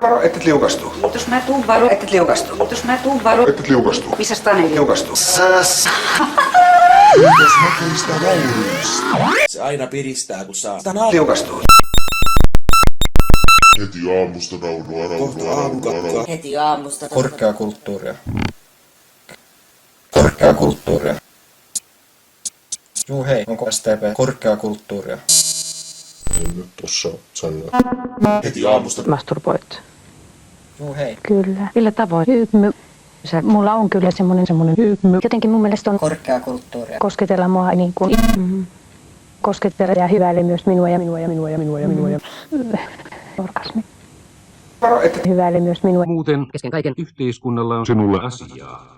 Varo, et liukastu. Kiitos, mä tuun varo, et liukastu. Kiitos, mä tuun varo, Et liukastu. missäs Taneli Liukastu. Kiitos näköistä naurista. Se aina piristää, kun saa. Liukastu. Heti aamusta naurua. Heti aamusta. Korkeakulttuuria. Korkeakulttuuria. Juu hei, onko STP korkeakulttuuria? En nyt tossa sanoa. Heti aamusta. Masturboit. Juu hei. Kyllä. Millä tavoin? Mulla on kyllä semmonen jotenkin mun mielestä on Korkeakulttuuria. kosketella mua niin kuin kosketella ja hyväile myös minua ja orgasmi. Varo, et Hyväile myös minua. Muuten kesken kaiken yhteiskunnalla on sinulle asiaa.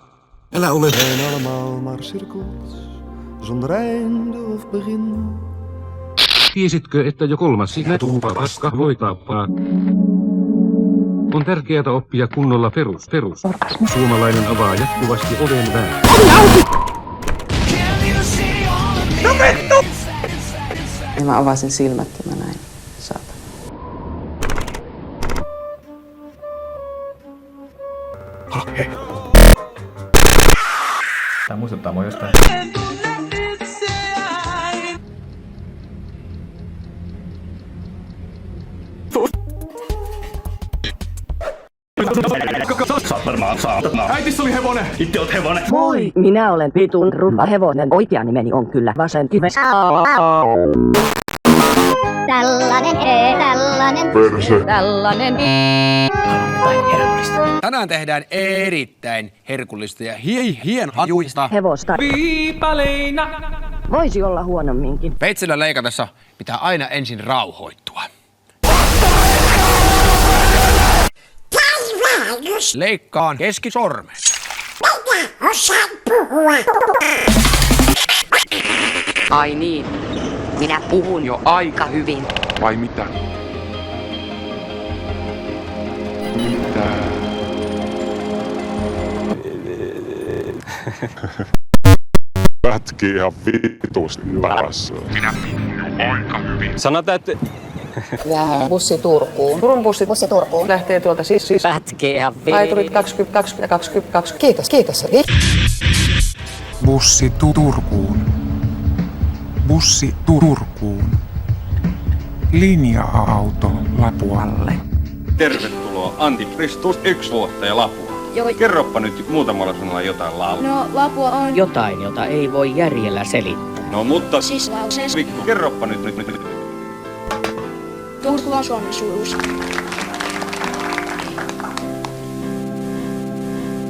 Älä ole. zijn allemaal maar cirkels, zonder einde of begin. Tiesitkö, että jo kolmas tuupa paska voi tappaa? On tärkeää oppia kunnolla perus. Orgasmi. Suomalainen avaa jatkuvasti oven väärin. Ja mä avasin silmät ja mä näin. Saatana. Tää muistuttaa mua jostain. Äitis oli hevonen! Itse oot hevonen! Moi, minä olen vitun rummahevonen. Oikea nimeni on kyllä Vasenkives. Tällainen. Perse. Tänään tehdään erittäin herkullista ja hienohajuista Hevosta. viipaleina. Voisi olla huonomminkin. Veitsellä leikatessa pitää aina ensin rauhoittua. Leikkaan keskisormen. Ai niin, minä puhun jo aika hyvin. vai mitä? Pätki ihan vitusti päässä. Sanotaan, että Vähän bussi Turkuun. Turun bussi Turkuun. Lähtee tuolta siis. Pätkeä Laiturit 20. Kiitos. Bussi Turkuun. Bussi Turkuun. Linja-auto Lapualle. tervetuloa Antikristus 1 vuotta ja Lapua. Kerroppa nyt muutamalla sanalla jotain laulua. No, Lapua on Jotain, jota ei voi järjellä selittää. No mutta siis lauseessa. Mikko, kerroppa nyt. Turku on Suomen suuruus.